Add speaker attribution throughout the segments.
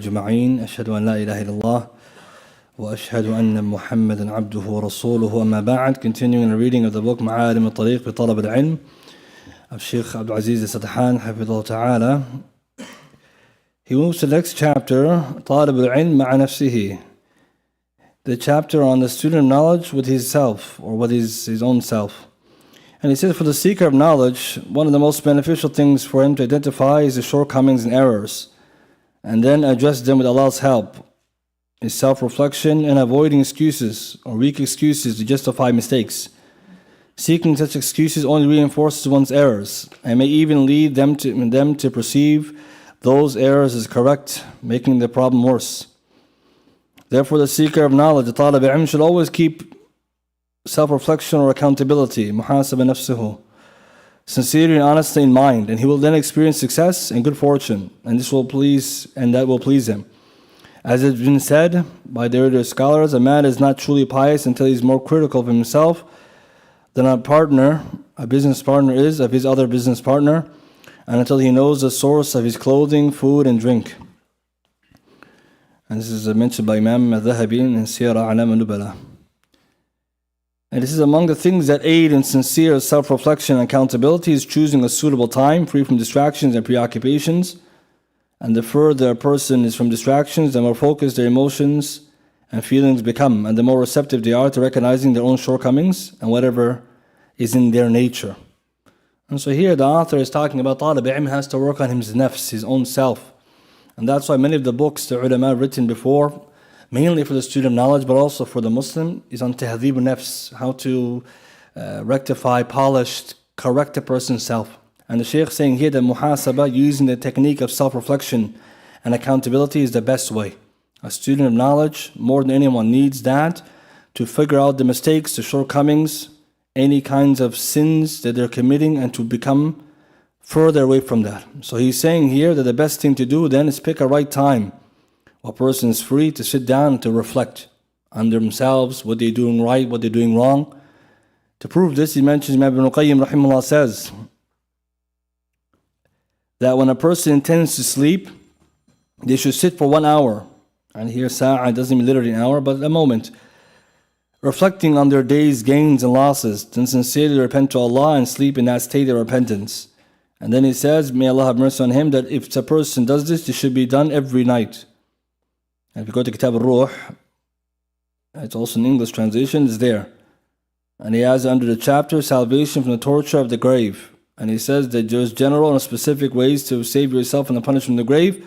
Speaker 1: أجمعين أشهد أن لا إله إلا الله وأشهد أن محمدا عبده ورسوله أما بعد. Continuing the reading of the book معالم الطريق في طلب العلم of Sheikh Abdul Sathan حفظه تعالى. He moves to the next chapter, طالب العلم مع نفسه, the chapter on the student of knowledge with his self, or with his own self. And he says, for the seeker of knowledge, one of the most beneficial things for him to identify is the shortcomings and errors, and then address them with Allah's help, is self-reflection and avoiding excuses or weak excuses to justify mistakes. Seeking such excuses only reinforces one's errors and may even lead them to perceive those errors as correct, making the problem worse. Therefore, the seeker of knowledge, the talib al-ilm, should always keep self-reflection or accountability, muhasaba nafsuhu, sincerity and honesty in mind, and he will then experience success and good fortune, and that will please him. As has been said by the earlier scholars, a man is not truly pious until he is more critical of himself than a business partner is of his other business partner, and until he knows the source of his clothing, food, and drink. And this is mentioned by Imam al-Dhahabi in Siyar A'lam al-Nubala. And this is among the things that aid in sincere self-reflection and accountability is choosing a suitable time, free from distractions and preoccupations. And the further a person is from distractions, the more focused their emotions and feelings become, and the more receptive they are to recognizing their own shortcomings and whatever is in their nature. And so here the author is talking about talib al-ilm has to work on his nafs, his own self. And that's why many of the books the ulama have written before, mainly for the student of knowledge, but also for the Muslim, is on tahdhib nafs, how to rectify, polish, correct a person's self. And the Shaykh saying here that muhasaba, using the technique of self-reflection and accountability, is the best way. A student of knowledge, more than anyone, needs that to figure out the mistakes, the shortcomings, any kinds of sins that they're committing, and to become further away from that. So he's saying here that the best thing to do then is pick a right time. A person is free to sit down and to reflect on themselves, what they're doing right, what they're doing wrong. To prove this, he mentions, Ibn al-Qayyim rahimahullah says that when a person intends to sleep, they should sit for 1 hour. And here sa'a doesn't mean literally an hour, but a moment, reflecting on their day's gains and losses, then sincerely repent to Allah and sleep in that state of repentance. And then he says, may Allah have mercy on him, that if a person does this, it should be done every night. And if you go to Kitab al-Ruh, it's also an English translation, it's there. And he has under the chapter, salvation from the torture of the grave. And he says that there's general and specific ways to save yourself from the punishment of the grave.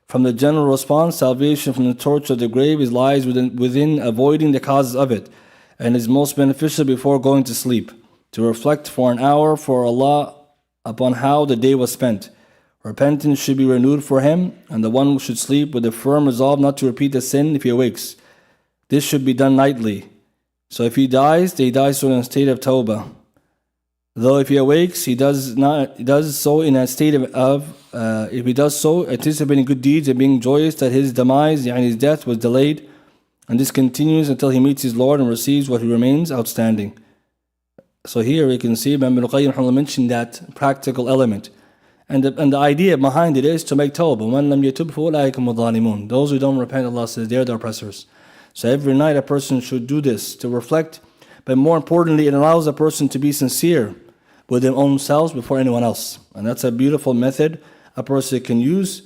Speaker 1: From the general response, salvation from the torture of the grave lies within avoiding the causes of it, and is most beneficial before going to sleep, to reflect for an hour for Allah upon how the day was spent. Repentance should be renewed for him, and the one should sleep with a firm resolve not to repeat the sin if he awakes. This should be done nightly. So if he dies in a state of tawbah. Though if he awakes, he does so in a state if he does so, anticipating good deeds and being joyous that his demise, his death, was delayed. And this continues until he meets his Lord and receives what he remains outstanding. So here we can see Ibn al-Qayyim mentioned that practical element. And the idea behind it is to make tawbah. Those who don't repent, Allah says, they're the oppressors. So every night a person should do this, to reflect. But more importantly, it allows a person to be sincere with their own selves before anyone else. And that's a beautiful method a person can use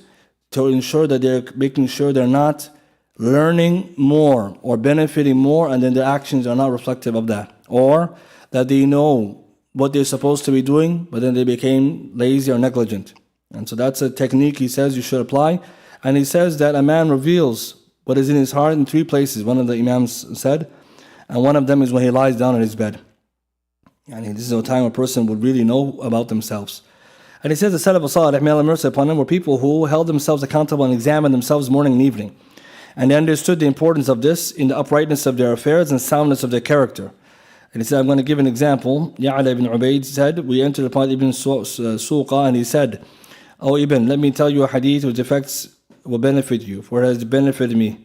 Speaker 1: to ensure that they're making sure they're not learning more or benefiting more, and then their actions are not reflective of that. Or that they know what they're supposed to be doing, but then they became lazy or negligent. And so that's a technique he says you should apply. And he says that a man reveals what is in his heart in 3 places, one of the Imams said, and one of them is when he lies down on his bed. And this is a time a person would really know about themselves. And he says the Salaf al-Salih, may Allah mercy upon them, were people who held themselves accountable and examined themselves morning and evening. And they understood the importance of this in the uprightness of their affairs and soundness of their character. And he said, I'm going to give an example. Ya'ala ibn Ubayd said, we entered upon Ibn Suqa, and he said, O Ibn, let me tell you a hadith whose effects will benefit you, for it has benefited me.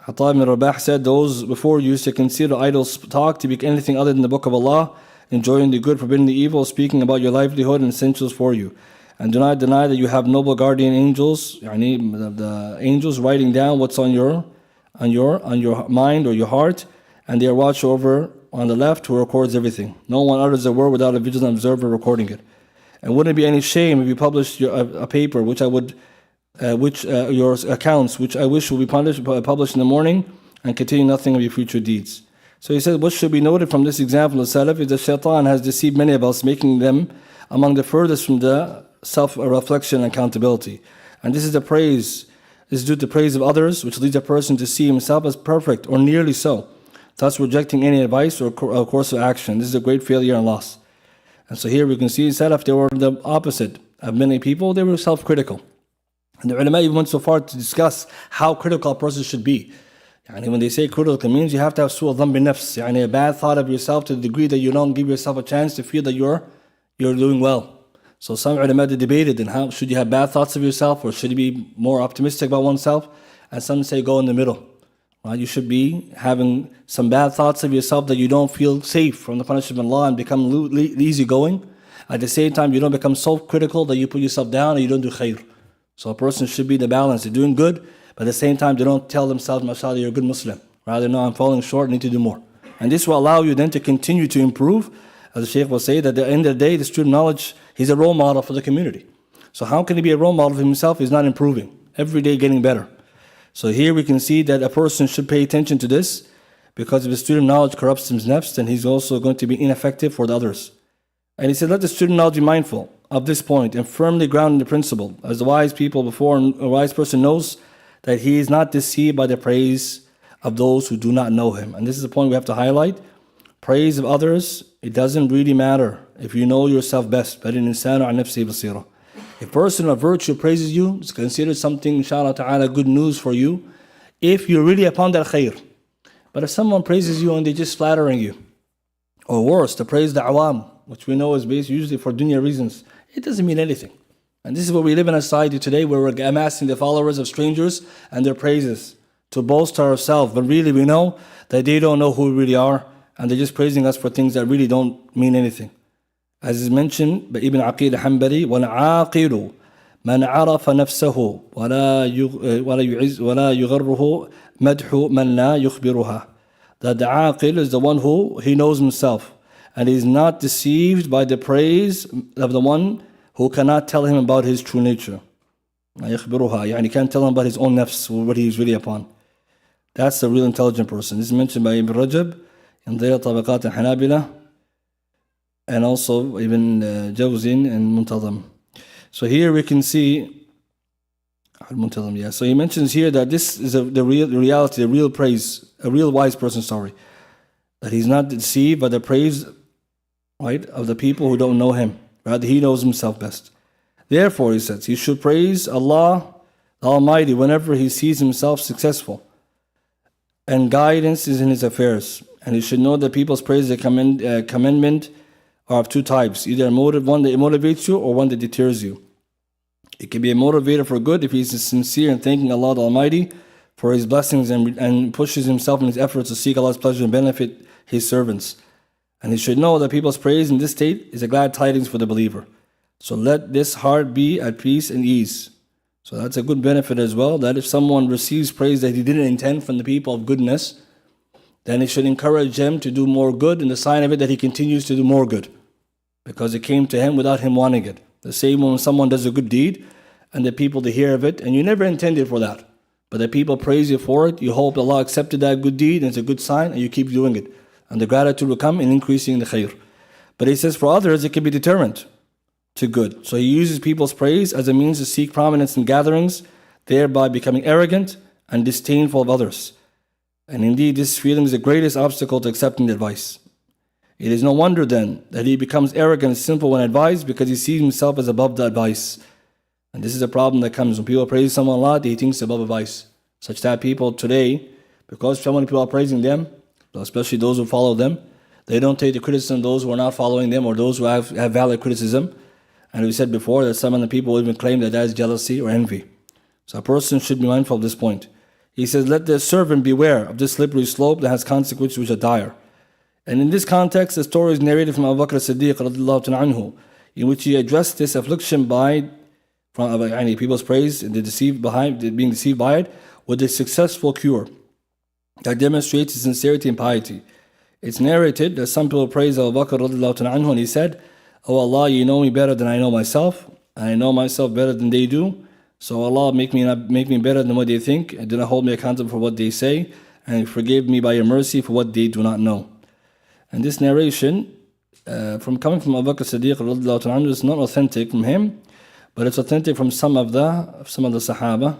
Speaker 1: Ata ibn Rabah said, those before you used to consider idle talk to be anything other than the book of Allah, enjoying the good, forbidding the evil, speaking about your livelihood and essentials for you. And do not deny that you have noble guardian angels, the angels writing down what's on your mind or your heart, and they are watched over on the left who records everything. No one utters a word without a vigilant observer recording it. And wouldn't it be any shame if you published a paper your accounts, which I wish will be published in the morning, and continue nothing of your future deeds. So he said, what should be noted from this example of Salaf is that Shaitan has deceived many of us, making them among the furthest from the self-reflection and accountability. And this is due to praise of others, which leads a person to see himself as perfect or nearly so, thus rejecting any advice or course of action. This is a great failure and loss. And so here we can see Salaf, they were the opposite of many people. They were self-critical. And the ulama even went so far to discuss how critical a person should be. When they say critical, it means you have to have su'a dhanbi nafs, a bad thought of yourself to the degree that you don't give yourself a chance to feel that you're doing well. So some ulama debated in how should you have bad thoughts of yourself or should you be more optimistic about oneself, and some say go in the middle. You should be having some bad thoughts of yourself that you don't feel safe from the punishment of Allah and become easygoing. At the same time, you don't become self-critical that you put yourself down and you don't do khair. So a person should be the balance. They're doing good, but at the same time, they don't tell themselves, mashallah, you're a good Muslim. Rather, no, I'm falling short, I need to do more. And this will allow you then to continue to improve. As the Shaykh will say, that at the end of the day, the student knowledge, he's a role model for the community. So how can he be a role model for himself? He's not improving. Every day getting better. So here we can see that a person should pay attention to this, because if the student knowledge corrupts his nafs, then he's also going to be ineffective for the others. And he said, let the student knowledge be mindful of this point and firmly grounded in the principle. As the wise people before, a wise person knows that he is not deceived by the praise of those who do not know him. And this is the point we have to highlight. Praise of others, it doesn't really matter if you know yourself best. But in insanu an nafsi basira. If a person of virtue praises you, it's considered something, inshallah ta'ala, good news for you, if you're really upon that khair. But if someone praises you and they're just flattering you, or worse, to praise the awam, which we know is based usually for dunya reasons, it doesn't mean anything. And this is what we live in a society today, where we're amassing the followers of strangers and their praises to boast ourselves. But really we know that they don't know who we really are, and they're just praising us for things that really don't mean anything. As is mentioned by Ibn Aqil al-Hanbali, وَالْعَاقِلُ مَنْ عَرَفَ نَفْسَهُ وَلَا يُغَرُّهُ مَدْحُ مَنْ لَا يُخْبِرُهَا. That the aqil is the one who he knows himself, and he is not deceived by the praise of the one who cannot tell him about his true nature. He can't tell him about his own nafs, what he is really upon. That's the real intelligent person. This is mentioned by Ibn Rajab in their Tabaqat al-Hanabila, and also Ibn Jawzin and Muntazam. So here we can see Al-Muntazam, yeah. So he mentions here that this is the reality, the real praise, a real wise person, that he's not deceived by the praise, right, of the people who don't know him. Rather, he knows himself best. Therefore, he says, he should praise Allah the Almighty whenever he sees himself successful and guidance is in his affairs. And he should know that people's praise and commendment are of two types, either one that motivates you or one that deters you. It can be a motivator for good if he is sincere in thanking Allah the Almighty for his blessings and pushes himself in his efforts to seek Allah's pleasure and benefit his servants. And he should know that people's praise in this state is a glad tidings for the believer. So let this heart be at peace and ease. So that's a good benefit as well, that if someone receives praise that he didn't intend from the people of goodness, then it should encourage him to do more good, and the sign of it that he continues to do more good, because it came to him without him wanting it. The same when someone does a good deed and the people to hear of it, and you never intended for that, but the people praise you for it, you hope Allah accepted that good deed and it's a good sign, and you keep doing it. And the gratitude will come in increasing the khair. But he says for others it can be deterrent to good. So he uses people's praise as a means to seek prominence in gatherings, thereby becoming arrogant and disdainful of others. And indeed this feeling is the greatest obstacle to accepting the advice. It is no wonder then that he becomes arrogant and simple when advised, because he sees himself as above the advice. And this is a problem that comes when people praise someone a lot, he thinks above advice. Such that people today, because so many people are praising them, especially those who follow them, they don't take the criticism of those who are not following them or those who have valid criticism. And we said before that some of the people even claim that is jealousy or envy. So a person should be mindful of this point. He says, let the servant beware of this slippery slope that has consequences which are dire. And in this context, the story is narrated from Abu Bakr as-Siddiq radiallahu ta'ala anhu. in which he addressed this affliction by people's praise and being deceived by it with a successful cure that demonstrates his sincerity and piety. It's narrated that some people praise Abu Bakr radiallahu ta'ala anhu, and he said, "Oh Allah, you know me better than I know myself, and I know myself better than they do. So Allah, make me better than what they think, and do not hold me accountable for what they say, and forgive me by your mercy for what they do not know." And this narration, coming from Abu Bakr Siddiq radiallahu ta'ala anhu, is not authentic from him, but it's authentic from some of the Sahaba,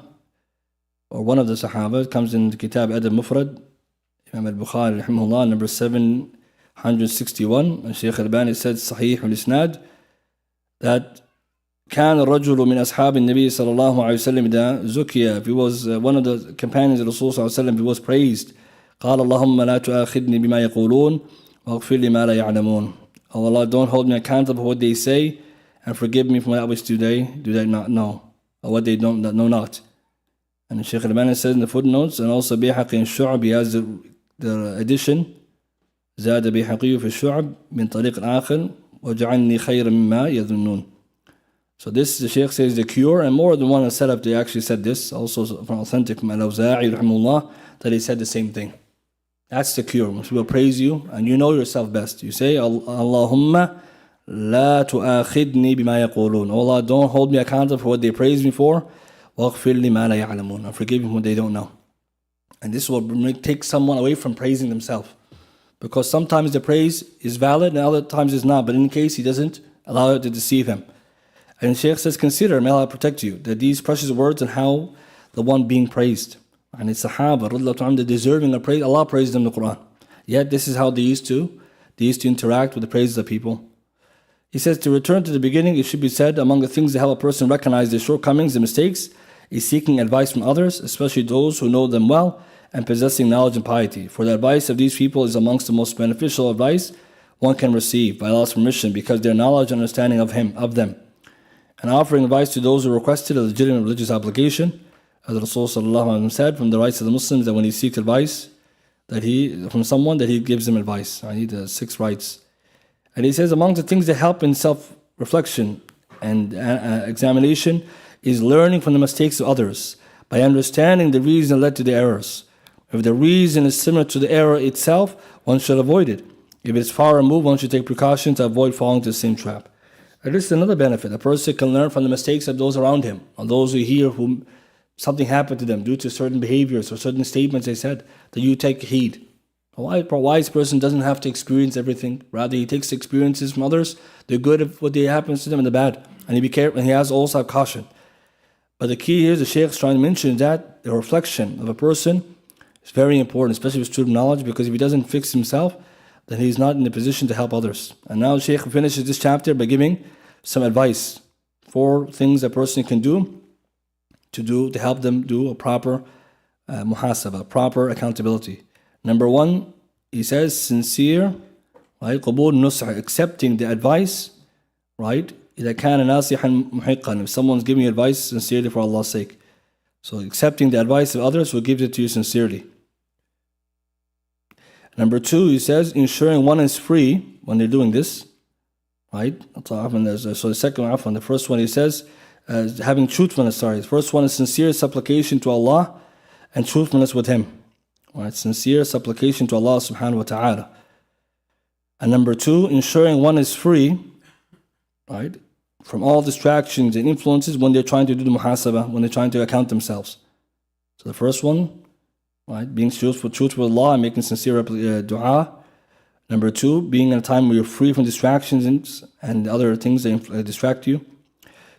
Speaker 1: or one of the Sahaba. It comes in the Kitab Adab Mufrad, Imam al-Bukhari rahimahullah, number 761. And Shaykh al-Albani said Sahih al-Isnad that كان الرجل من أصحاب النبي صلى الله عليه وسلم إذا زكي, if he was one of the companions of Rasul صلى الله عليه وسلم, he was praised, قال اللهم لا تؤاخذني بما يقولون واغفر لي ما لا يعلمون. Oh Allah, don't hold me accountable for what they say, and forgive me for that which do they not know, or what they don't know not. And Shaykh al-Albani says in the footnotes, and also Bayhaqi and Shu'ab, he has the addition, زاد بيحقي في الشعب من طريق آخر وجعلني خيرا مما يظنون. So this, the Shaykh says, the cure, and more than one set up, they actually said this, also from authentic from Al-Awza'i rahimahullah, that he said the same thing. That's the cure. When people praise you, and you know yourself best, you say, Allahumma la tu'akhidni bima yaqulun. Oh Allah, don't hold me accountable for what they praise me for. وَاغْفِرْ لِي مَا لَا يَعْلَمُونَ. And forgive them what they don't know. And this will take someone away from praising themselves. Because sometimes the praise is valid and other times it's not. But in case he doesn't allow it to deceive him. And Shaykh says, consider, may Allah protect you, that these precious words and how the one being praised. And it's Sahaba, the deserving of praise. Allah praised them in the Quran. Yet this is how they used to interact with the praises of people. He says, to return to the beginning, it should be said, among the things that help a person recognize their shortcomings and mistakes is seeking advice from others, especially those who know them well and possessing knowledge and piety. For the advice of these people is amongst the most beneficial advice one can receive by Allah's permission, because their knowledge and understanding of them. And offering advice to those who requested a legitimate religious obligation, as the Rasul said, from the rights of the Muslims, that when he seeks advice from someone, that he gives them advice. I need the 6 rights. And he says, among the things that help in self-reflection and examination is learning from the mistakes of others by understanding the reason that led to the errors. If the reason is similar to the error itself, one should avoid it. If it is far removed, one should take precautions to avoid falling into the same trap. And this is another benefit. A person can learn from the mistakes of those around him, or those who hear whom something happened to them due to certain behaviors or certain statements they said, that you take heed. A wise person doesn't have to experience everything. Rather, he takes experiences from others, the good of what happens to them and the bad. And he be careful, and he has also have caution. But the key here, the Shaykh is trying to mention that the reflection of a person is very important, especially with student knowledge, because if he doesn't fix himself, then he's not in a position to help others. And now the Shaykh finishes this chapter by giving some advice for things a person can do to help them do a proper muhasabah, proper accountability. Number 1, he says, sincere, right? قبول نصح, accepting the advice, right? إذا كان ناصحا محقا, if someone's giving you advice sincerely for Allah's sake. So accepting the advice of others who gives it to you sincerely. Number 2, he says, ensuring one is free when they're doing this, right? So the second one, the first one he says, having truthfulness, the first one is sincere supplication to Allah and truthfulness with Him. Right? Sincere supplication to Allah subhanahu wa ta'ala. And number 2, ensuring one is free, right, from all distractions and influences when they're trying to do the muhasabah, when they're trying to account themselves. So the first one, right, being truthful with Allah and making sincere dua. Number 2, being in a time where you're free from distractions and other things that distract you.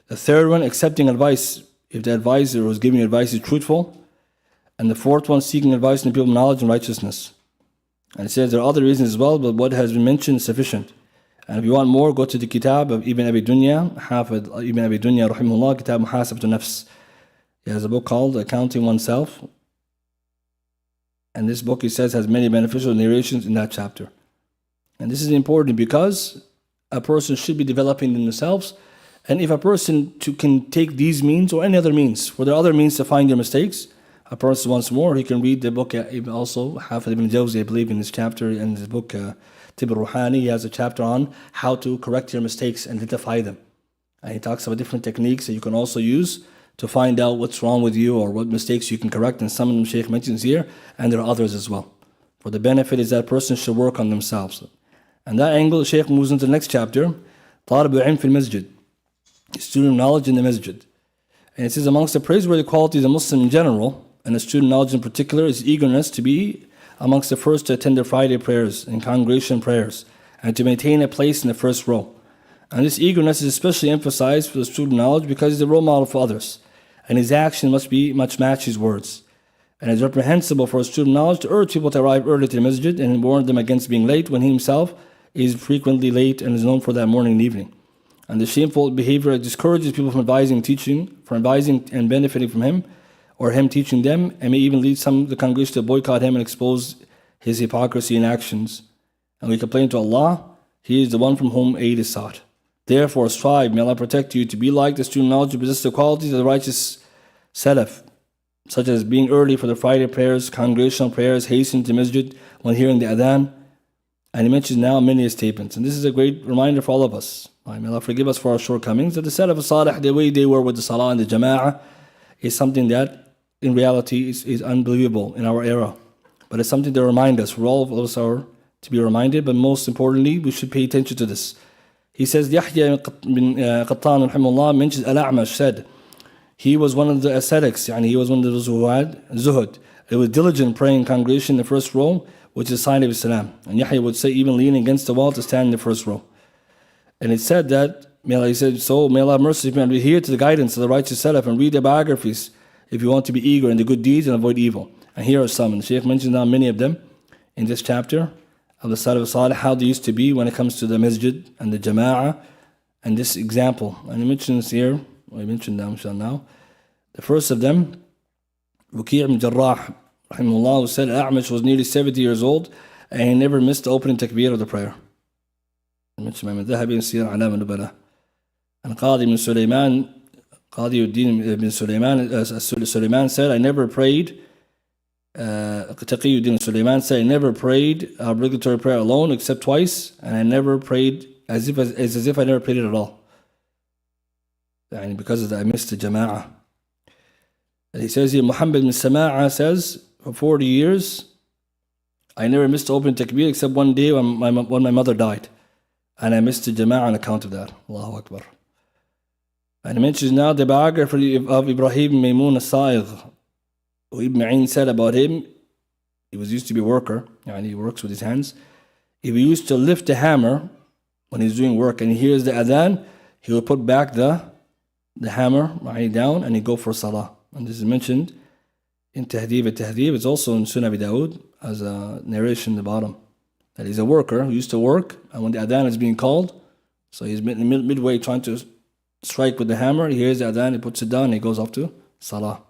Speaker 1: The third one, accepting advice if the advisor who's giving you advice is truthful. And the fourth one, seeking advice from people of knowledge and righteousness. And it says there are other reasons as well, but what has been mentioned is sufficient. And if you want more, go to the Kitab of Ibn Abi Dunya, Hafid Ibn Abi Dunya, rahimahullah, Kitab Muhasabatu Nafs. He has a book called Accounting Oneself. And this book, he says, has many beneficial narrations in that chapter. And this is important because a person should be developing themselves. And if a person can take these means or any other means, for there are other means to find their mistakes, a person once more, he can read the book also, Hafid Ibn Jawzi, I believe, in this chapter, in his book, Tib Ruhani, he has a chapter on how to correct your mistakes and identify them. And he talks about different techniques that you can also use to find out what's wrong with you or what mistakes you can correct. And some of them Shaykh mentions here, and there are others as well. For the benefit is that person should work on themselves. And that angle, Shaykh moves into the next chapter, Talib al-Ilm fil Masjid, student knowledge in the Masjid. And it says, amongst the praiseworthy qualities of Muslim in general, and the student knowledge in particular, is eagerness to be amongst the first to attend the Friday prayers and congregation prayers, and to maintain a place in the first row. And this eagerness is especially emphasized for the student knowledge because he's a role model for others, and his action must match his words. And it's reprehensible for a student knowledge to urge people to arrive early to the masjid and warn them against being late when he himself is frequently late and is known for that morning and evening. And the shameful behavior discourages people from advising and benefiting from him, or him teaching them, and may even lead some of the congregation to boycott him and expose his hypocrisy in actions. And we complain to Allah, He is the one from whom aid is sought. Therefore strive, may Allah protect you, to be like the student knowledge who possess the qualities of the righteous Salaf, such as being early for the Friday prayers, congregational prayers, hastening to masjid when hearing the adhan. And he mentions now many statements. And this is a great reminder for all of us. May Allah forgive us for our shortcomings. That the Salaf Salih, the way they were with the Salah and the Jama'ah, is something that in reality is unbelievable in our era. But it's something to remind us. All of us are to be reminded, but most importantly, we should pay attention to this. He says, Yahya bin Qattan rahimahullah mentions Al-A'mash said, he was one of the ascetics, he was one of those who had zuhud. It was diligent praying congregation in the first row, which is a sign of Islam. And Yahya would say, even leaning against the wall to stand in the first row. And it said that, may Allah have mercy upon you, adhere to the guidance of the righteous Salaf and read their biographies if you want to be eager in the good deeds and avoid evil. And here are some, and the Shaykh mentions now many of them in this chapter of the Salaf Salih, how they used to be when it comes to the masjid and the jama'ah, and this example. And he mentions here, I mentioned them now. The first of them, Waki' ibn Jarrah, rahimahullah, who said A'mash was nearly 70 years old and he never missed the opening takbir of the prayer. I mentioned Imam al-Dhahabi in Siyar A'lam al-Nubala. And Qadir ibn Sulayman, Qadi ibn Sulayman said, I never prayed. Taqiyuddin Sulayman said, I never prayed obligatory prayer alone except twice, and I never prayed as if I never prayed it at all. And because of that, I missed the jama'ah. And he says here, Muhammad bin Sama'a says, for 40 years, I never missed the opening takbir except one day when my mother died, and I missed the jama'ah on account of that. Allahu Akbar. And he mentions now the biography of Ibrahim Maymun al-Sa'igh, who Ibn Ayn said about him, he was used to be a worker, he works with his hands. If he used to lift the hammer when he's doing work and he hears the adhan, he would put back the hammer down and he'd go for salah. And this is mentioned in Tahdib al-Tahdib. It's also in Sunan Abi Dawood as a narration at the bottom. That he's a worker who used to work, and when the adhan is being called, so he's midway trying to strike with the hammer, he hears the adhan, he puts it down, and he goes off to salah.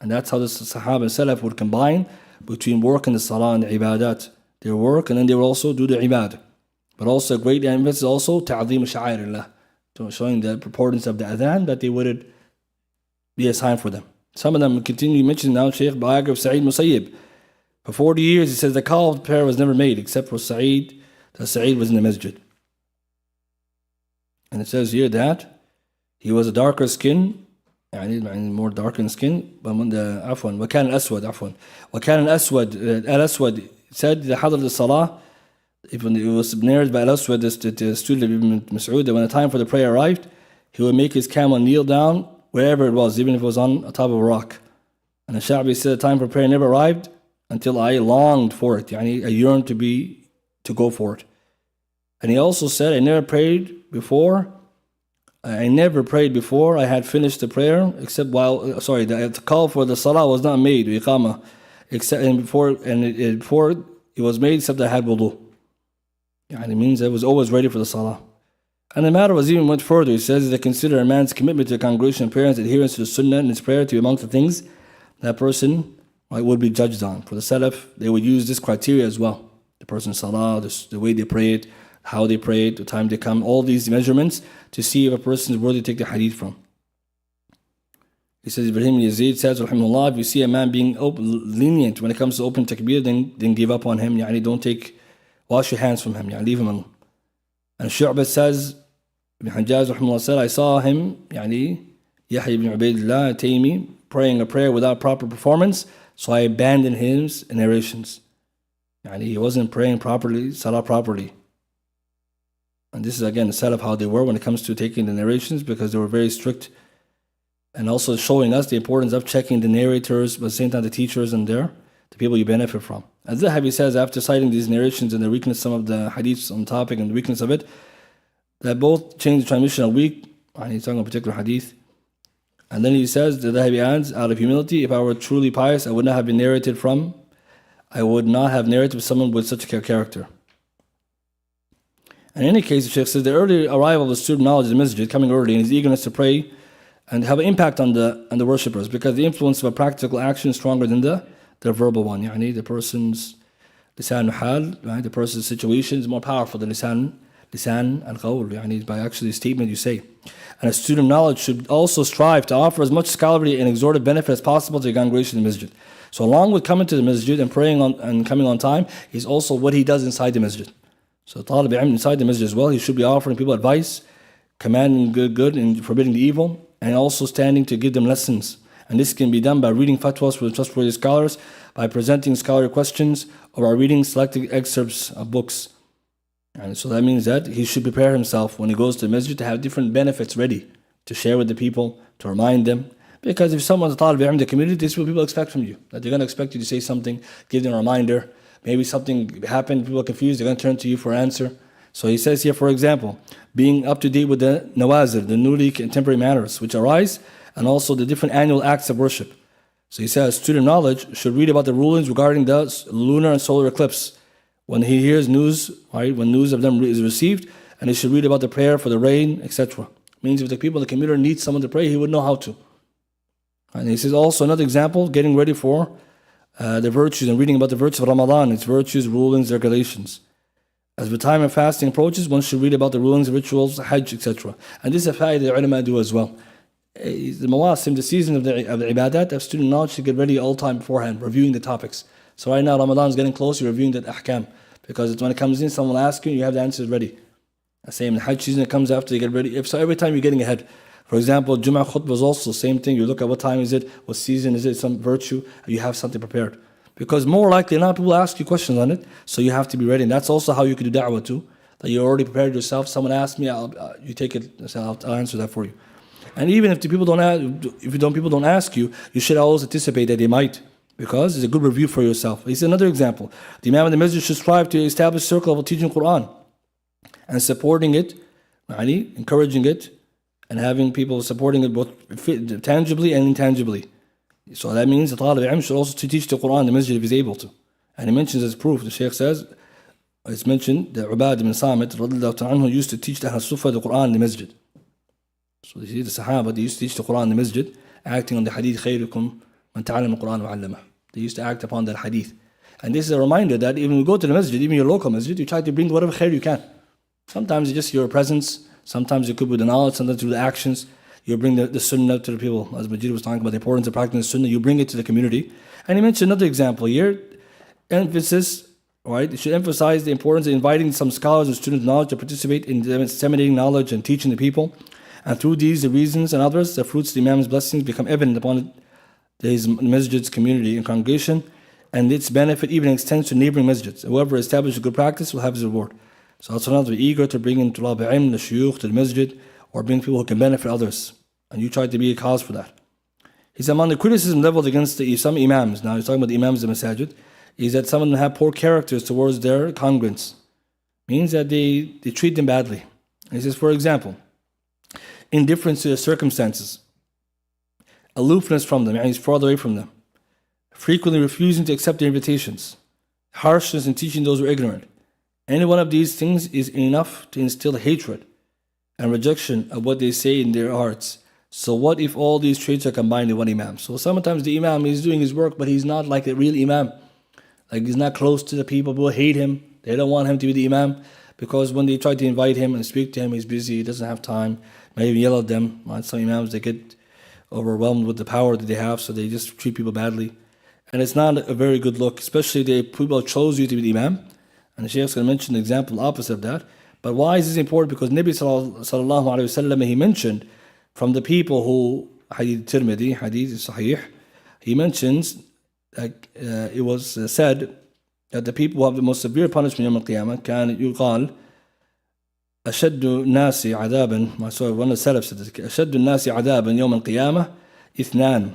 Speaker 1: And that's how the Sahaba and Salaf would combine between work and the Salah and the Ibadat. They work and then they will also do the Ibadah. But also a great emphasis also Ta'zeem Sha'airillah, showing the importance of the Adhan, that they would be a sign for them. Some of them continue mentioning now Shaykh biography of Sa'id Musayyib. For 40 years he says the call of prayer was never made except for Sa'id, that Sa'id was in the masjid. And it says here that he was a darker skin, more dark in skin, but when the وكان الأسود Al-Aswad said the Hadr al-Salah, even it was narrated by Al-Aswad, the student of Ibn Mas'ud, that when the time for the prayer arrived, he would make his camel kneel down wherever it was, even if it was on top of a rock. And the Sha'bi said the time for prayer never arrived until I longed for it, I yearned to go for it. And he also said, I never prayed before I had finished the prayer, except the call for the salah was not made, Iqama, before it was made, except I had wudu. It means I was always ready for the salah. And the matter was even went further. He says they consider a man's commitment to the congregation and prayer and adherence to the sunnah and his prayer to be amongst the things that person would be judged on. For the Salaf, they would use this criteria as well. The person's salah, the way they pray it, how they pray it, the time they come, all these measurements to see if a person is worthy to take the hadith from. He says, Ibrahim Yazid says, Rahimahullah, if you see a man being lenient when it comes to open takbir, then give up on him. Don't take wash your hands from him, leave him alone. And Shu'bah says, Ibn Hajjaj rahimahullah said, I saw him, Yahya ibn Ubaydullah Taymi, praying a prayer without proper performance, so I abandoned his narrations. He wasn't praying properly, salah properly. And this is again a set of how they were when it comes to taking the narrations, because they were very strict, and also showing us the importance of checking the narrators, but at the same time the teachers and the people you benefit from. As Zahabi says, after citing these narrations and the weakness, some of the hadiths on topic and the weakness of it, that both change the transmission are weak. He's talking about a particular hadith. And then he says, the Zahabi adds, out of humility, if I were truly pious, I would not have been narrated from. I would not have narrated with someone with such a character. And in any case, the Shaykh says, the early arrival of the student knowledge in the masjid, coming early, and his eagerness to pray and have an impact on the worshippers, because the influence of a practical action is stronger than the verbal one. The person's lisan hal, the person's situation is more powerful than lisan al-qawl, by actually the statement you say. And a student of knowledge should also strive to offer as much scholarly and exhorted benefit as possible to the congregation in the masjid. So along with coming to the masjid and praying and coming on time, is also what he does inside the masjid. So talib ilm inside the masjid as well, he should be offering people advice, commanding good and forbidding the evil, and also standing to give them lessons. And this can be done by reading fatwas from trustworthy scholars, by presenting scholarly questions, or by reading selected excerpts of books. And so that means that he should prepare himself when he goes to the masjid to have different benefits ready to share with the people, to remind them. Because if someone's a talib in the community, this is what people expect from you. That they're going to expect you to say something, give them a reminder. Maybe something happened, people are confused, they're going to turn to you for an answer. So he says here, for example, being up to date with the nawazir, the newly contemporary matters which arise, and also the different annual acts of worship. So he says, student knowledge should read about the rulings regarding the lunar and solar eclipse. When he hears news, when news of them is received, and he should read about the prayer for the rain, etc. Means if the people in the community need someone to pray, he would know how to. And he says also another example, getting ready for the virtues and reading about the virtues of Ramadan, its virtues, rulings, regulations. As the time of fasting approaches, one should read about the rulings, rituals, hajj, etc. And this is a fa'idah the ulama do as well. The mawasim, the season of the ibadat, of student knowledge should get ready all time beforehand, reviewing the topics. So right now Ramadan is getting close, you're reviewing the ahkam. Because when it comes in, someone will ask you, you have the answers ready. The same in the hajj season, it comes after you get ready. So every time you're getting ahead. For example, Jum'ah khutbah is also the same thing. You look at what time is it, what season is it, some virtue, and you have something prepared. Because more likely than not, people will ask you questions on it, so you have to be ready. And that's also how you can do da'wah too. That you already prepared yourself. Someone asks me, you take it, I'll answer that for you. And even if people don't ask you, you should always anticipate that they might, because it's a good review for yourself. It's another example. The Imam of the Masjid should strive to establish a circle of teaching Quran and supporting it, encouraging it, and having people supporting it both tangibly and intangibly. So that means the talib ilm should also teach the Quran in the masjid if he's able to. And he mentions as proof, the Shaykh says, it's mentioned that Ubadah ibn Samit who used to teach the Ahl Sufa the Quran in the masjid. So you see the Sahaba, they used to teach the Quran in the masjid, acting on the hadith, خيركم من تعلم القرآن وعلمه. They used to act upon that hadith. And this is a reminder that even when you go to the masjid, even your local masjid, you try to bring whatever khair you can. Sometimes it's just your presence, sometimes it could be the knowledge, sometimes through the actions. You bring the sunnah to the people. As Majid was talking about the importance of practicing the sunnah, you bring it to the community. And he mentioned another example here, emphasis, right? You should emphasize the importance of inviting some scholars or students of knowledge to participate in disseminating knowledge and teaching the people. And through these, the reasons and others, the fruits of the Imam's blessings become evident upon his masjid's community and congregation, and its benefit even extends to neighboring masjids. Whoever establishes a good practice will have his reward. So also not to be eager to bring in tulab ilm, the shuyukh, to the masjid, or bring people who can benefit others. And you try to be a cause for that. He said, among the criticism leveled against some imams, now he's talking about the imams of the masajid, is that some of them have poor characters towards their congregants. Means that they treat them badly. And he says, for example, indifference to their circumstances, aloofness from them, and he's far away from them, frequently refusing to accept their invitations, harshness in teaching those who are ignorant. Any one of these things is enough to instill hatred and rejection of what they say in their hearts. So what if all these traits are combined in one imam? So sometimes the imam is doing his work, but he's not like a real imam. Like he's not close to the people. People hate him. They don't want him to be the imam, because when they try to invite him and speak to him, he's busy, he doesn't have time. Maybe yell at them. Some imams, they get overwhelmed with the power that they have, so they just treat people badly. And it's not a very good look, especially the people chose you to be the imam, And the Shaykh is going to mention the example opposite of that. But why is this important? Because Nabi sallallahu alayhi wasallam, he mentioned from the people who, Hadith Tirmidhi, Hadith Sahih, he mentions that it was said that the people who have the most severe punishment يوم القيامة كان يقال أشد الناس عذابا. So one of the Salaf said this, أشد الناس عذابا يوم القيامة اثنان.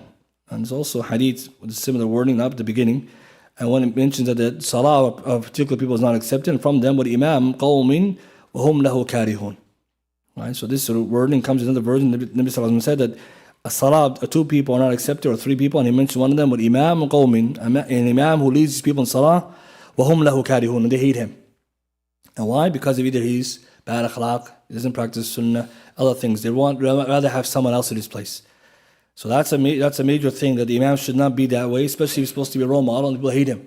Speaker 1: And there's also hadith with similar wording up at the beginning. And when it mentions that the salah of particular people is not accepted, and from them, وَالْإِمَامْ قَوْمٍ وَهُمْ لَهُ كَارِهُونَ. Right? So this sort of wording comes in another version. Nabi Sallallahu Alaihi Wasallam said that a salah of 2 people are not accepted, or 3 people, and he mentioned one of them, وَالْإِمَامْ قَوْمٍ, an imam who leads these people in salah, وَهُمْ لَهُ كَارِهُونَ, and they hate him. And why? Because of either he's bad akhlaq, he doesn't practice sunnah, other things. They want rather have someone else in his place. So that's a major thing, that the imam should not be that way, especially if he's supposed to be a role model and people hate him.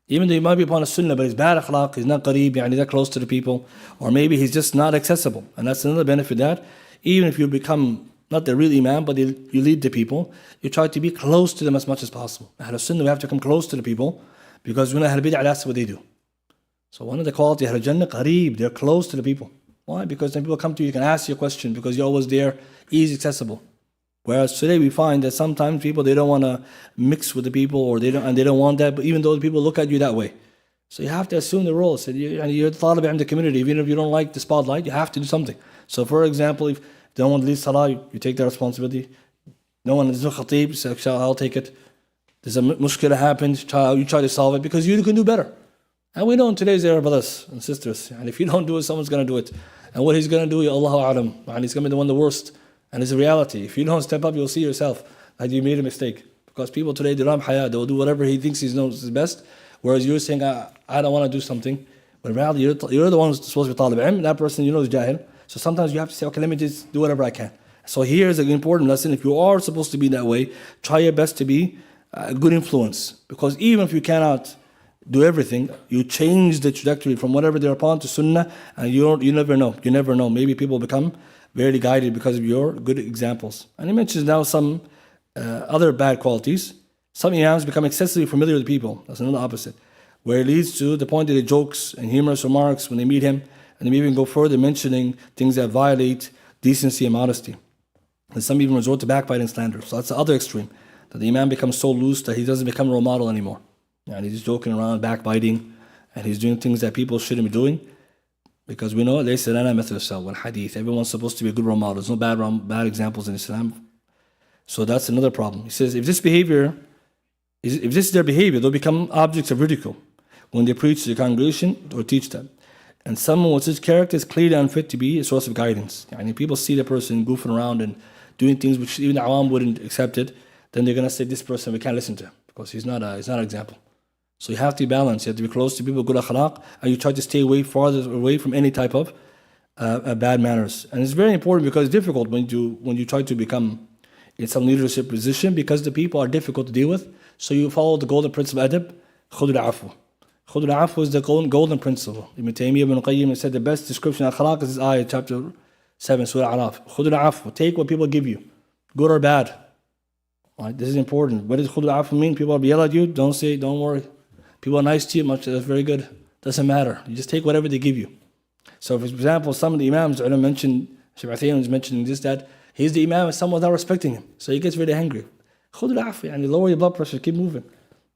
Speaker 1: Even though he might be upon a sunnah, but he's bad akhlaq, he's not qareeb, he's not close to the people, or maybe he's just not accessible. And that's another benefit, that even if you become not the real imam, but you lead the people, you try to be close to them as much as possible. Ahl sunnah, we have to come close to the people, because when Ahl bid'ah, that's what they do. So one of the qualities of Ahl Jannah, qareeb, they're close to the people. Why? Because when people come to you, you can ask you a question, because you're always there, easy accessible. Whereas today we find that sometimes people, they don't want to mix with the people, or they don't want that, but even though the people look at you that way. So you have to assume the role. So you're the talib in the community, even if you don't like the spotlight, you have to do something. So for example, if they don't want to lead salah, you take that responsibility. No one is a khatib, so I'll take it. There's a mushkila happens, you try to solve it, because you can do better. And we know in today's era, brothers and sisters, and if you don't do it, someone's going to do it. And what he's going to do, Allahu A'lam, and he's going to be the one the worst. And it's a reality. If you don't step up, you'll see yourself that you made a mistake. Because people today, they ram haya, they'll do whatever he thinks he knows is best. Whereas you're saying, I don't want to do something. But rather, you're the one who's supposed to be talib ilm. That person, is jahil. So sometimes you have to say, okay, let me just do whatever I can. So here's an important lesson. If you are supposed to be that way, try your best to be a good influence. Because even if you cannot do everything, you change the trajectory from whatever they're upon to sunnah, and you never know. You never know. Maybe people become very guided because of your good examples. And he mentions now some other bad qualities. Some imams become excessively familiar with people. That's another opposite. Where it leads to the point that he jokes and humorous remarks when they meet him, and they may even go further, mentioning things that violate decency and modesty. And some even resort to backbiting and slander. So that's the other extreme, that the imam becomes so loose that he doesn't become a role model anymore. And he's joking around, backbiting, and he's doing things that people shouldn't be doing. Because we know, hadith, everyone's supposed to be a good role model. There's no bad examples in Islam. So that's another problem. He says, if this is their behavior, they'll become objects of ridicule when they preach to the congregation or teach them. And someone with such character is clearly unfit to be a source of guidance. And people see the person goofing around and doing things which even the awam wouldn't accept it, then they're going to say, this person, we can't listen to him, because he's not an example. So you have to be balanced. You have to be close to people, good akhlaq, and you try to stay farther away from any type of bad manners. And it's very important, because it's difficult when you try to become in some leadership position, because the people are difficult to deal with. So you follow the golden principle of adab, khud al-afu. Khud al-afu is the golden principle. Ibn Taymiyyah ibn Qayyim said the best description of akhlaq is this ayah, chapter 7, Surah Al-Araf. Khud al-afu, take what people give you, good or bad. Right? This is important. What does khud al-afu mean? People will yell at you, don't worry. People are nice to you, that's very good. Doesn't matter. You just take whatever they give you. So, for example, some of the imams, mentioned, Shaykh Uthaymin is mentioning this, that he's the imam and someone's not respecting him. So he gets really angry. Khud al-afu, and lower your blood pressure, keep moving.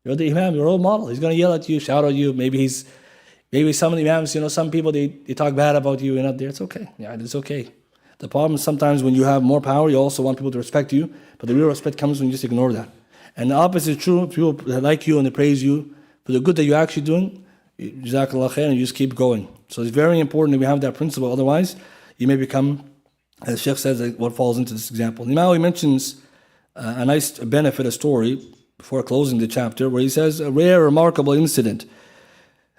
Speaker 1: You're the imam, you're a role model. He's going to yell at you, shout at you. Maybe some of the imams, some people, they talk bad about you, you're not there. It's okay. Yeah, it's okay. The problem is sometimes when you have more power, you also want people to respect you, but the real respect comes when you just ignore that. And the opposite is true. People like you and they praise you for the good that you're actually doing, Jazakallah khair, and you just keep going. So it's very important that we have that principle. Otherwise, you may become, as Sheikh says, what falls into this example. Now he mentions a nice benefit, a story, before closing the chapter, where he says a rare, remarkable incident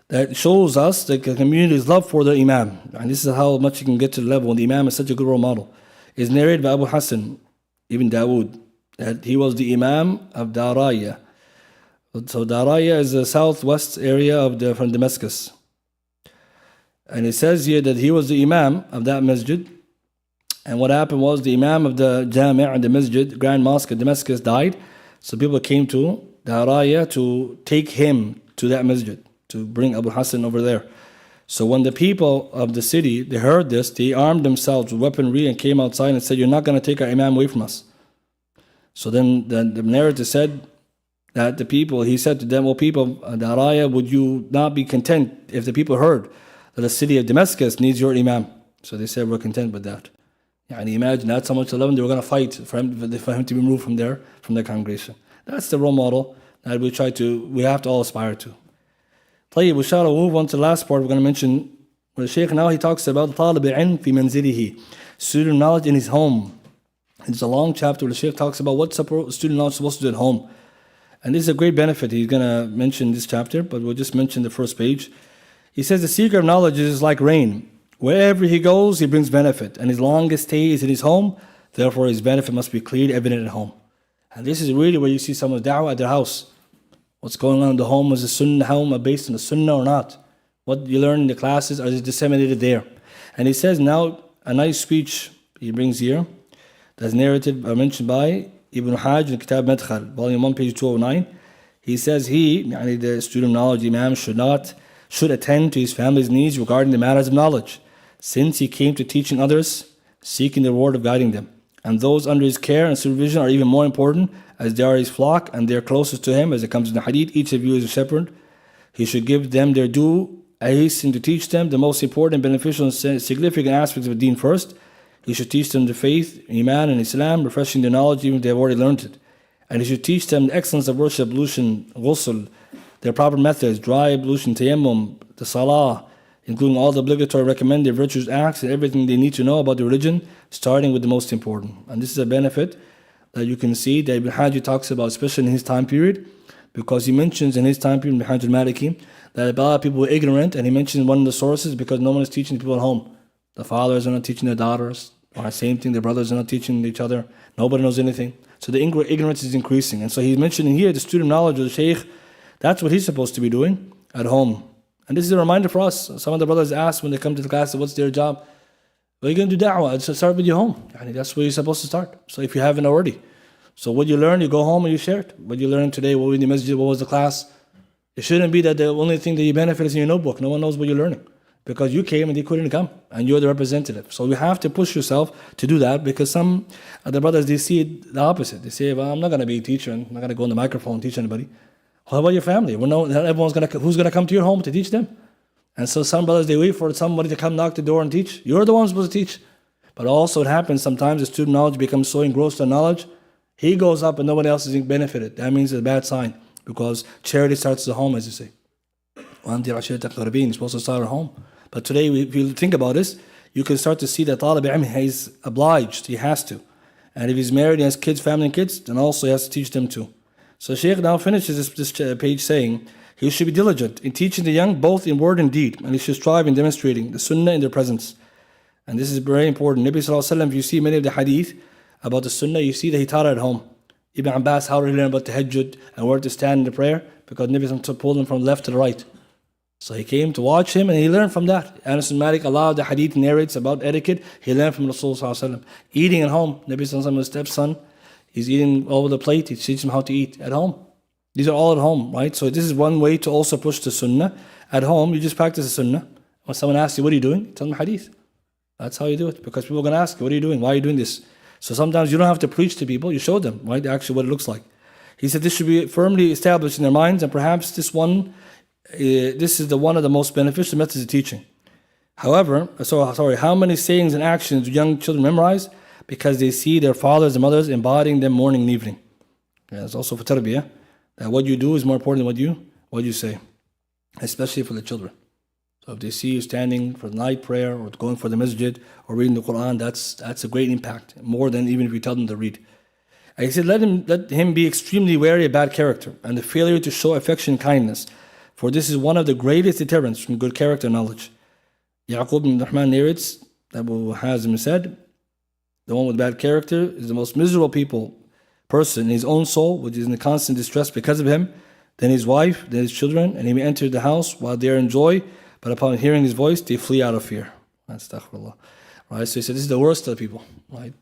Speaker 1: that shows us the community's love for the imam. And this is how much you can get to the level when the imam is such a good role model. Is narrated by Abu Hassan, Ibn Dawood, that he was the imam of Daraya. So Daraya is the southwest area from Damascus. And it says here that he was the imam of that masjid. And what happened was the imam of the Jami' and the masjid, Grand Mosque of Damascus, died. So people came to Daraya to take him to that masjid. to bring Abu Hassan over there. So when the people of the city, they heard this, they armed themselves with weaponry and came outside and said, you're not going to take our Imam away from us. So then the narrator said that he said to them, well, people, the Araya, would you not be content if the people heard that the city of Damascus needs your Imam? So they said, we're content with that. And imagine that's how much they were going to fight for him to be removed from the congregation. That's the role model that we have to all aspire to. طيب, inshallah, we'll move on to the last part we're going to mention. Where the Shaykh now he talks about طالب العلم في منزله, student of knowledge in his home. It's a long chapter where the Shaykh talks about what student knowledge is supposed to do at home. And this is a great benefit. He's going to mention this chapter, but we'll just mention the first page. He says the seeker of knowledge is like rain. Wherever he goes, he brings benefit. And his longest stay is in his home. Therefore, his benefit must be clearly evident at home. And this is really where you see someone's da'wah at their house. What's going on in the home? Is the sunnah home based on the sunnah or not? What you learn in the classes, are disseminated there? And he says now, a nice speech he brings here, that's narrated or mentioned by Ibn Hajj in Kitab Madkhal, volume 1, page 209. He says the student of knowledge, Imam, should attend to his family's needs regarding the matters of knowledge, since he came to teaching others, seeking the reward of guiding them. And those under his care and supervision are even more important, as they are his flock and they are closest to him, as it comes in the hadith. Each of you is a shepherd. He should give them their due, hasten to teach them the most important, beneficial, and significant aspects of the deen first. He should teach them the faith, Iman, and Islam, refreshing their knowledge even if they have already learned it. And he should teach them the excellence of worship, ablution, ghusl, their proper methods, dry ablution, tayammum, the salah, including all the obligatory recommended virtuous acts and everything they need to know about the religion, starting with the most important. And this is a benefit that you can see that Ibn Hajj talks about, especially in his time period, because he mentions in his time period, Ibn Hajj al-Maliki, that a lot of people were ignorant, and he mentions one of the sources because no one is teaching people at home. The fathers are not teaching their daughters, or same thing, the brothers are not teaching each other, nobody knows anything. So the ignorance is increasing. And so he's mentioning here the student knowledge of the Shaykh, that's what he's supposed to be doing at home. And this is a reminder for us. Some of the brothers ask when they come to the class, what's their job? Well, you're going to do da'wah. It's start with your home. That's where you're supposed to start. So if you haven't already. So what you learn, you go home and you share it. What you learned today, what was the masjid, what was the class? It shouldn't be that the only thing that you benefit is in your notebook. No one knows what you're learning. Because you came and they couldn't come. And you're the representative. So you have to push yourself to do that, because some of the brothers, they see it the opposite. They say, well, I'm not going to be a teacher. I'm not going to go on the microphone and teach anybody. How about your family? Well, no, who's going to come to your home to teach them? And so some brothers, they wait for somebody to come knock the door and teach. You're the one supposed to teach. But also it happens sometimes the student knowledge becomes so engrossed in knowledge, he goes up and nobody else is benefited. That means it's a bad sign, because charity starts at home, as you say. You're supposed to start at home. But today, if you think about this, you can start to see that talib ilm is obliged, he has to. And if he's married and has kids, family and kids, then also he has to teach them too. So Shaykh now finishes this page saying, he should be diligent in teaching the young both in word and deed, and he should strive in demonstrating the sunnah in their presence. And this is very important. Nabi Sallallahu Alaihi Wasallam, if you see many of the hadith about the sunnah, you see that he taught it at home. Ibn Abbas, how did he learn about tahajjud and where to stand in the prayer? Because Nabi Sallallahu Alaihi Wasallam pulled him from left to the right. So he came to watch him and he learned from that. Anas bin Malik, a lot of the hadith narrates about etiquette, he learned from Rasulullah Sallallahu Alaihi Wasallam. Eating at home, Nabi Sallallahu Alaihi Wasallam's stepson, he's eating over the plate, he teaches him how to eat at home. These are all at home, right? So this is one way to also push the sunnah. At home, you just practice the sunnah. When someone asks you, what are you doing? Tell them hadith. That's how you do it. Because people are going to ask you, what are you doing? Why are you doing this? So sometimes you don't have to preach to people. You show them, right, actually what it looks like. He said this should be firmly established in their minds, and perhaps this is one of the most beneficial methods of teaching. However, how many sayings and actions do young children memorize? Because they see their fathers and mothers embodying them morning and evening. Yeah, it's also for tarbiyah. That what you do is more important than what you say, especially for the children. So if they see you standing for the night prayer or going for the masjid or reading the Quran, that's a great impact, more than even if you tell them to read. And he said, let him be extremely wary of bad character and the failure to show affection and kindness, for this is one of the greatest deterrents from good character and knowledge. Yaqub ibn Rahman narrates that Abu Hazim said, the one with bad character is the most miserable person in his own soul, which is in constant distress because of him, then his wife, then his children, and he may enter the house while they are in joy, but upon hearing his voice, they flee out of fear. Astaghfirullah. Right? So he said, this is the worst of the people. Right?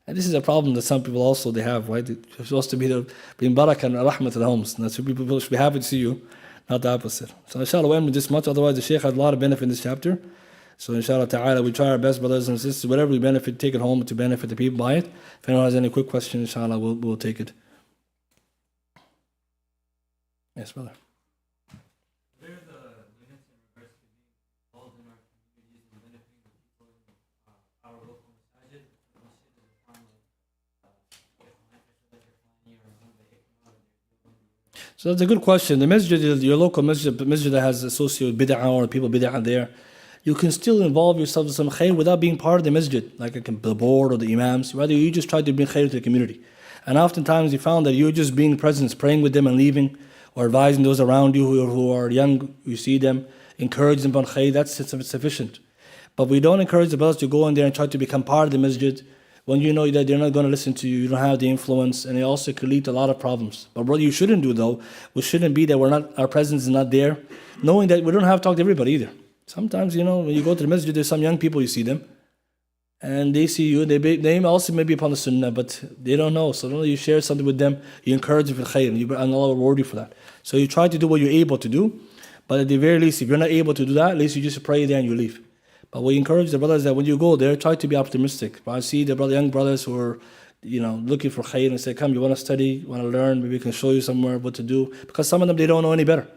Speaker 1: And this is a problem that some people also they have, right? You're supposed to be bring barakah and rahmah to the homes. And that's why people should be happy to see you. not the opposite. So inshallah, we'll end with this much. Otherwise, the Shaykh had a lot of benefit in this chapter. So inshallah ta'ala, we try our best, brothers and sisters, whatever we benefit, take it home to benefit the people by it. If anyone has any quick questions, inshallah, we'll take it. Yes, brother.
Speaker 2: What are the limits in regards to being involved in our communities and benefiting the people in our local masajid?
Speaker 1: So that's a good question. The masjid, your local masjid that has associated with bid'ah or people bid'ah there, you can still involve yourself in some khair without being part of the masjid, like the board or the imams. Rather, you just try to bring khair to the community. And oftentimes you found that you're just being present, praying with them and leaving, or advising those around you who are young, you see them, encourage them on khair, that's sufficient. But we don't encourage the brothers to go in there and try to become part of the masjid when you know that they're not going to listen to you, you don't have the influence, and it also could lead to a lot of problems. But what you shouldn't do though, we shouldn't be that our presence is not there, knowing that we don't have to talk to everybody either. Sometimes, when you go to the masjid, there's some young people, you see them, and they see you, they also may be upon the sunnah, but they don't know. So you share something with them, you encourage them for khair, and Allah will reward you for that. So you try to do what you're able to do, but at the very least, if you're not able to do that, at least you just pray there and you leave. But we encourage the brothers that when you go there, try to be optimistic. But I see the young brothers who are, looking for khair and say, come, you want to study, you want to learn, maybe we can show you somewhere what to do. Because some of them, they don't know any better.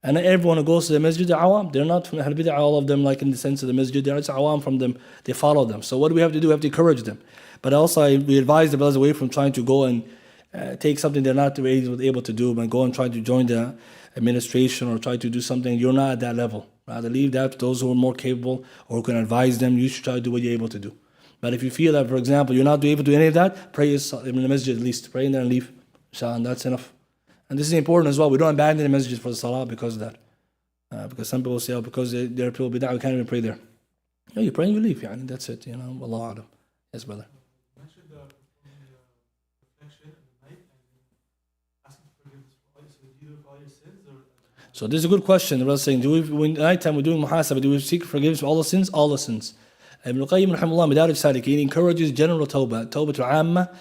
Speaker 1: And everyone who goes to the masjid, they're awam. They're not from Ahl Bid'ah, all of them, like in the sense of the masjid. They're just awam from them. They follow them. So what do we have to do? We have to encourage them. But also, we advise the brothers away from trying to go and take something they're not able to do, and go and try to join the administration or try to do something. You're not at that level. Rather, leave that to those who are more capable or who can advise them. You should try to do what you're able to do. But if you feel that, for example, you're not able to do any of that, pray in the masjid at least. Pray in there and leave. Inshallah, and that's enough. And this is important as well. We don't abandon the masjid for the salah because of that. Because some people say, because there are people bid'ah, we can't even pray there. No, you pray and you leave. That's it. Wallahu a'lam. Yes, brother.
Speaker 3: You mentioned reflection at night and asking forgiveness for all your sins.
Speaker 1: So this is a good question. The brother saying, when night time we're doing muhasabah, do we seek forgiveness for all the sins? All the sins. Ibn Qayyim rahimahullah, Madarij Salikin, encourages general tawbah. Tawbah to amma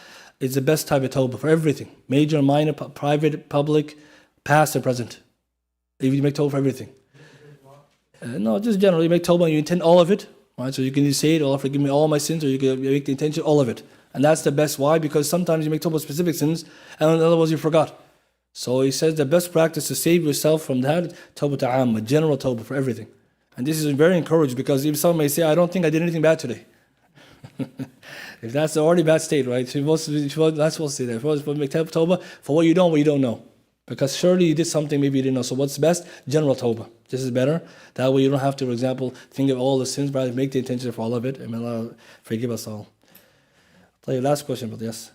Speaker 1: is the best type of tawbah for everything. Major, minor, private, public, past and present. If you make tawbah for everything. No, just generally you make tawbah and you intend all of it. Right? So you can say it, Allah forgive me all my sins, or you can make the intention, all of it. And that's the best. Why? Because sometimes you make tawbah specific sins, and in other words you forgot. So he says the best practice to save yourself from that, tawbah ta'amma, general tawbah for everything. And this is very encouraged, because if someone may say, I don't think I did anything bad today. If that's the already bad state, right? So that's what to say that. If you make tawbah for what you don't know. Because surely you did something maybe you didn't know. So what's best? General tawbah. This is better. That way you don't have to, for example, think of all the sins, but make the intention for all of it. And may Allah forgive us all. Last question, but yes.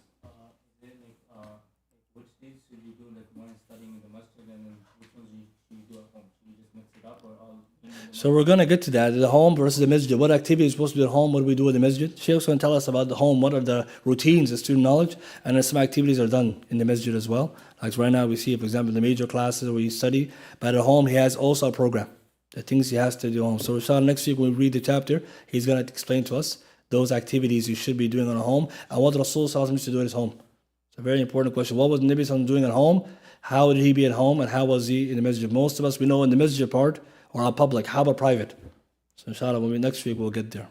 Speaker 2: Which days should you do, like when studying in the masjid, and then which ones should you do at home? Should you just mix it up, or all?
Speaker 1: So we're going to get to that, the home versus the masjid. What activity is supposed to be at home? What do we do at the masjid? Sheikh's going to tell us about the home. What are the routines of student knowledge? And then some activities are done in the masjid as well. Like right now we see, for example, the major classes where you study. But at home he has also a program. The things he has to do at home. So inshallah, next week when we read the chapter, he's going to explain to us those activities you should be doing at home and what Rasul used to do at his home. It's a very important question. What was the Nabi doing at home? How did he be at home? And how was he in the masjid? Most of us, we know in the masjid part, or our public. How about private? So inshallah, next week we'll get there.